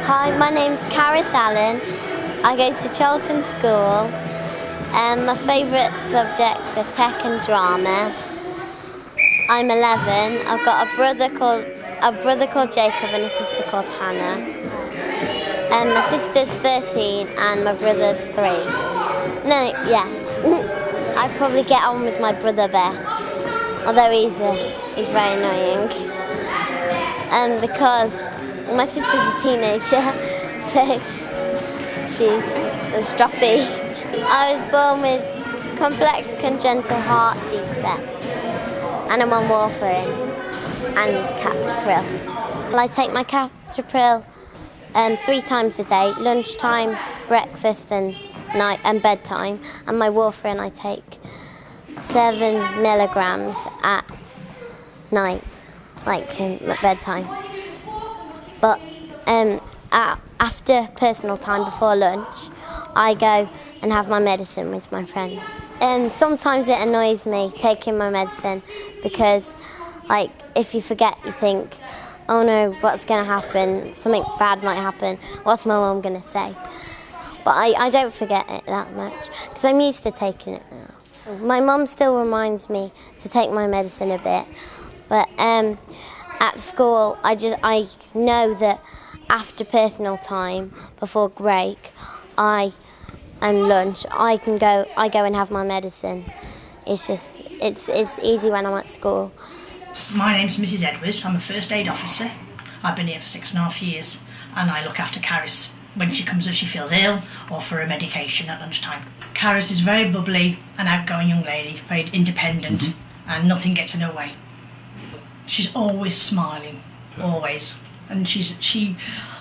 Hi, my name's Carys Allen. I go to Charlton School. My favourite subjects are tech and drama. I'm 11. I've got a brother called Jacob and a sister called Hannah. My sister's 13 and my brother's 3. No, yeah. I probably get on with my brother best, although he's very annoying. Because my sister's a teenager, so she's a stroppy. I was born with complex congenital heart defects, and I'm on warfarin and captopril. Well, I take my captopril 3 times a day: lunchtime, breakfast, and night and bedtime. And my warfarin I take 7 milligrams at night, like at bedtime. But after personal time, before lunch, I go and have my medicine with my friends. Sometimes it annoys me taking my medicine because, like, if you forget, you think, oh no, what's going to happen? Something bad might happen. What's my mum going to say? But I don't forget it that much because I'm used to taking it now. My mum still reminds me to take my medicine a bit, but at school I know that after personal time, before break, and lunch, I go and have my medicine. It's easy when I'm at school. My name's Mrs. Edwards. I'm a first aid officer. I've been here for 6.5 years, and I look after Carys when she comes if she feels ill or for her medication at lunchtime. Carys is very bubbly, an outgoing young lady, very independent, and nothing gets in her way. She's always smiling, always. And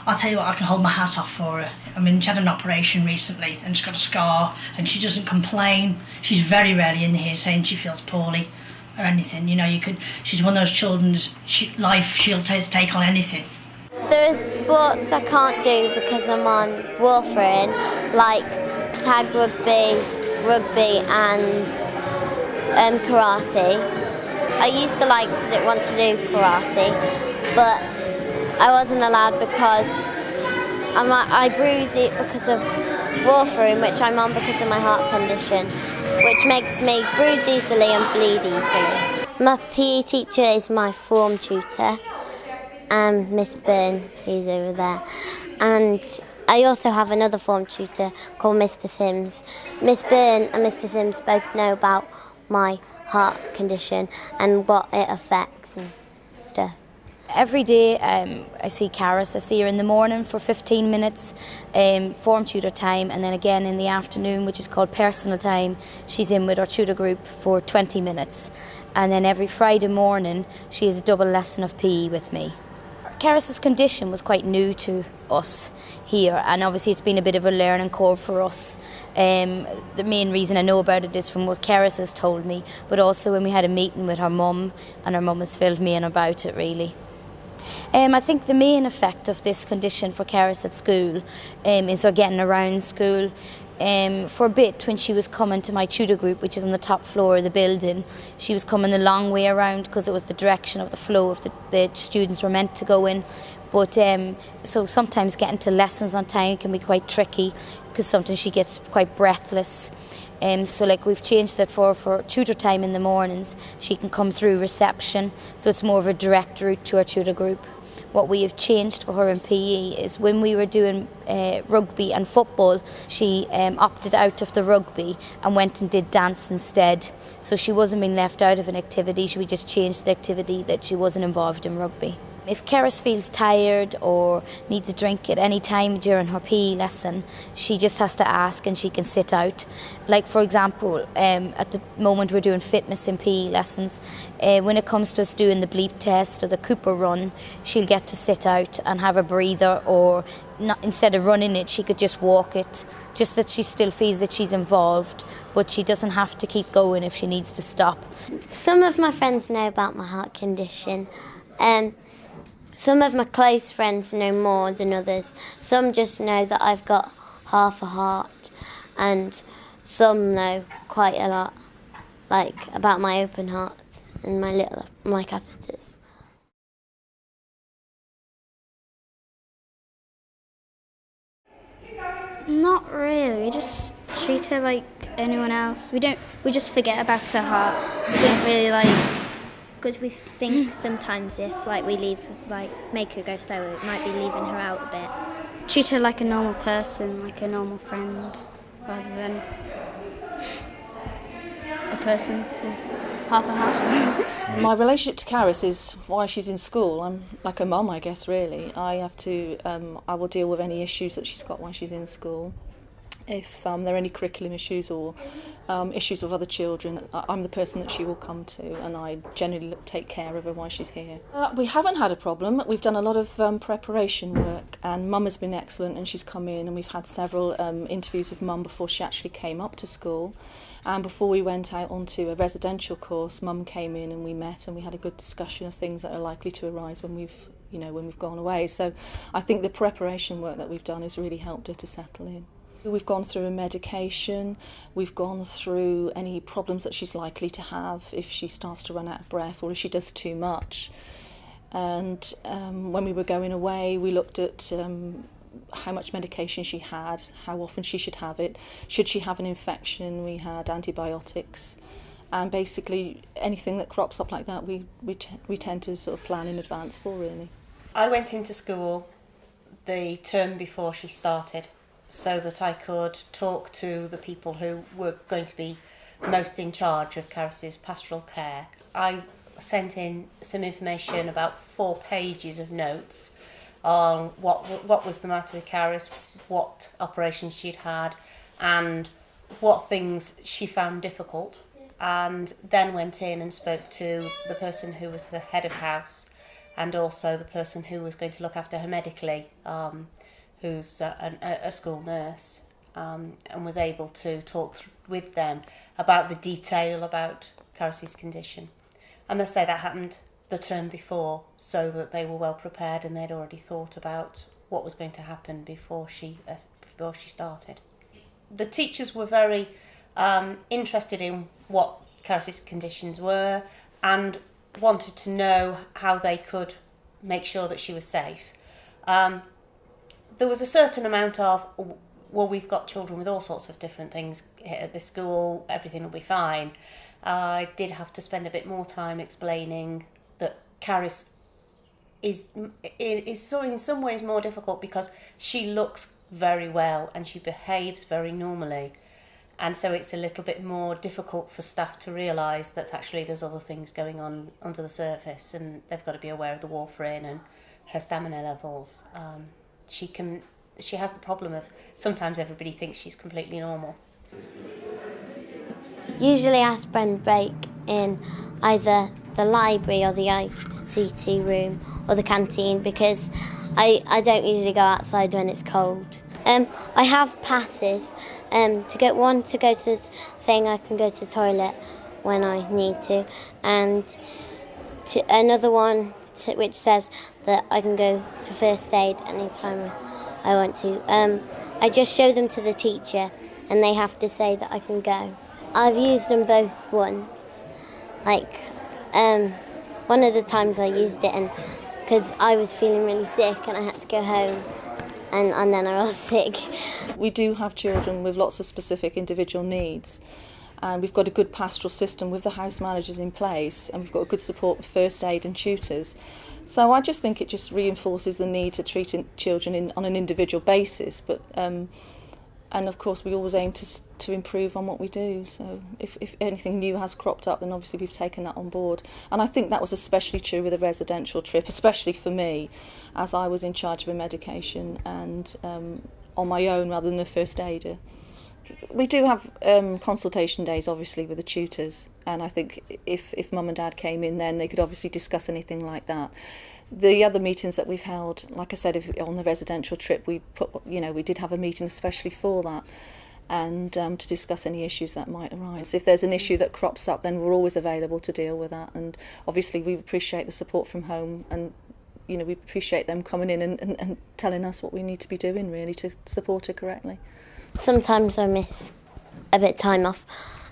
I'll tell you what, I can hold my hat off for her. I mean, she had an operation recently and she's got a scar and she doesn't complain. She's very rarely in here saying she feels poorly or anything. You know, she's one of those children, she'll take on anything. There's sports I can't do because I'm on warfarin, like tag rugby and karate. I used to want to do karate, but I wasn't allowed because I bruise it because of warfarin, which I'm on because of my heart condition, which makes me bruise easily and bleed easily. My PE teacher is my form tutor, Miss Byrne, who's over there, and I also have another form tutor called Mr. Sims. Miss Byrne and Mr. Sims both know about my heart condition and what it affects and stuff. Every day I see Carys. I see her in the morning for 15 minutes, form tutor time, and then again in the afternoon, which is called personal time. She's in with our tutor group for 20 minutes. And then every Friday morning she has a double lesson of PE with me. Carys's condition was quite new to us here, and obviously it's been a bit of a learning curve for us. The main reason I know about it is from what Carys has told me, but also when we had a meeting with her mum, and her mum has filled me in about it really. I think the main effect of this condition for Carys at school is her getting around school. For a bit, when she was coming to my tutor group, which is on the top floor of the building, she was coming a long way around because it was the direction of the flow of the students were meant to go in. But so sometimes getting to lessons on time can be quite tricky because sometimes she gets quite breathless. So like we've changed that for tutor time in the mornings, she can come through reception, so it's more of a direct route to our tutor group. What we have changed for her in PE is when we were doing rugby and football, she opted out of the rugby and went and did dance instead. So she wasn't being left out of an activity, we just changed the activity that she wasn't involved in rugby. If Carys feels tired or needs a drink at any time during her PE lesson, she just has to ask and she can sit out. Like for example, at the moment we're doing fitness in PE lessons, when it comes to us doing the bleep test or the Cooper run, she'll get to sit out and have a breather, or not, instead of running it, she could just walk it, just that she still feels that she's involved, but she doesn't have to keep going if she needs to stop. Some of my friends know about my heart condition. Some of my close friends know more than others. Some just know that I've got half a heart, and some know quite a lot, like about my open heart and my catheters. Not really. We just treat her like anyone else. We just forget about her heart. We don't really because we think sometimes if we leave, make her go slower, it might be leaving her out a bit. Treat her like a normal person, like a normal friend, rather than a person with half a heart. My relationship to Carys is why she's in school. I'm like a mum, I guess, really. I will deal with any issues that she's got while she's in school. If there are any curriculum issues or issues with other children, I'm the person that she will come to, and I generally take care of her while she's here. We haven't had a problem. We've done a lot of preparation work, and Mum has been excellent, and she's come in, and we've had several interviews with Mum before she actually came up to school. And before we went out onto a residential course, Mum came in and we met, and we had a good discussion of things that are likely to arise when we've gone away. So I think the preparation work that we've done has really helped her to settle in. We've gone through a medication, we've gone through any problems that she's likely to have if she starts to run out of breath or if she does too much. And when we were going away, we looked at how much medication she had, how often she should have it, should she have an infection, we had antibiotics. And basically anything that crops up like that, we tend to sort of plan in advance for, really. I went into school the term before she started, so that I could talk to the people who were going to be most in charge of Carys's pastoral care. I sent in some information, about 4 pages of notes on what was the matter with Carys, what operations she'd had, and what things she found difficult, and then went in and spoke to the person who was the head of house and also the person who was going to look after her medically, who's a school nurse, and was able to talk with them about the detail about Carys's condition. And they say that happened the term before, so that they were well prepared and they'd already thought about what was going to happen before she started. The teachers were very interested in what Carys's conditions were and wanted to know how they could make sure that she was safe. There was a certain amount of, well, we've got children with all sorts of different things at this school, everything will be fine. I did have to spend a bit more time explaining that Carys is so in some ways more difficult because she looks very well and she behaves very normally. And so it's a little bit more difficult for staff to realise that actually there's other things going on under the surface, and they've got to be aware of the warfarin and her stamina levels. She has the problem of sometimes everybody thinks she's completely normal. Usually I spend break in either the library or the ICT room or the canteen because I don't usually go outside when it's cold. I have passes to go to saying I can go to the toilet when I need to, and another one which says that I can go to first aid anytime I want to. I just show them to the teacher and they have to say that I can go. I've used them both once. One of the times I used it because I was feeling really sick and I had to go home. And then I was sick. We do have children with lots of specific individual needs, and we've got a good pastoral system with the house managers in place, and we've got a good support with first aid and tutors. So I just think it just reinforces the need to treat children on an individual basis, but and of course we always aim to improve on what we do. So if anything new has cropped up, then obviously we've taken that on board. And I think that was especially true with a residential trip, especially for me, as I was in charge of a medication and on my own rather than a first aider. We do have consultation days, obviously, with the tutors, and I think if Mum and Dad came in then, they could obviously discuss anything like that. The other meetings that we've held, like I said, on the residential trip, we did have a meeting especially for that, and to discuss any issues that might arise. If there's an issue that crops up, then we're always available to deal with that, and obviously we appreciate the support from home, and we appreciate them coming in and telling us what we need to be doing, really, to support her correctly. Sometimes I miss a bit of time off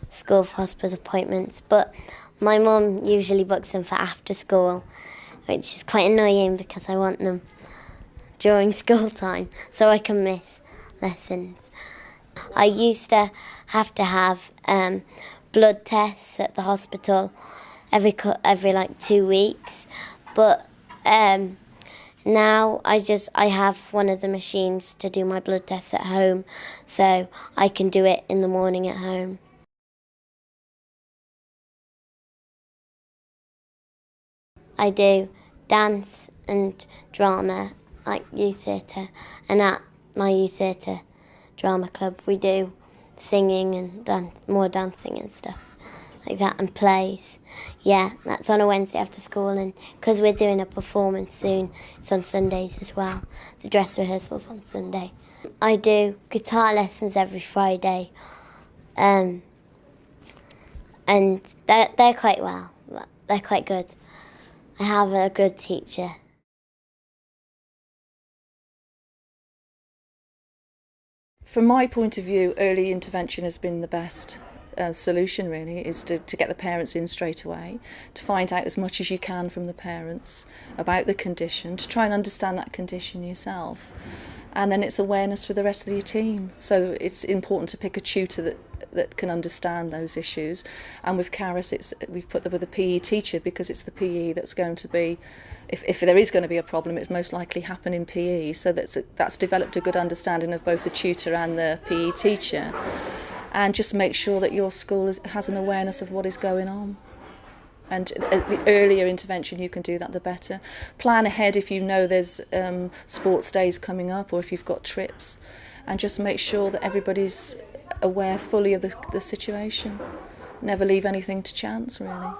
school for hospital appointments, but my mum usually books them for after school, which is quite annoying because I want them during school time so I can miss lessons. I used to have blood tests at the hospital every like 2 weeks, but now I have one of the machines to do my blood tests at home, so I can do it in the morning at home. I do dance and drama, like youth theatre, and at my youth theatre drama club we do singing and more dancing and stuff like that, and plays. Yeah, that's on a Wednesday after school, and because we're doing a performance soon, it's on Sundays as well. The dress rehearsal's on Sunday. I do guitar lessons every Friday, and they're quite well. They're quite good. I have a good teacher. From my point of view, early intervention has been the best solution, really, is to get the parents in straight away, to find out as much as you can from the parents about the condition, to try and understand that condition yourself. And then it's awareness for the rest of your team. So it's important to pick a tutor that can understand those issues. And with Carys, we've put them with a PE teacher, because it's the PE that's going to be, if there is going to be a problem, it's most likely happen in PE. So that's developed a good understanding of both the tutor and the PE teacher. And just make sure that your school has an awareness of what is going on. And the earlier intervention you can do that, the better. Plan ahead if you know there's sports days coming up, or if you've got trips, and just make sure that everybody's aware fully of the situation. Never leave anything to chance, really.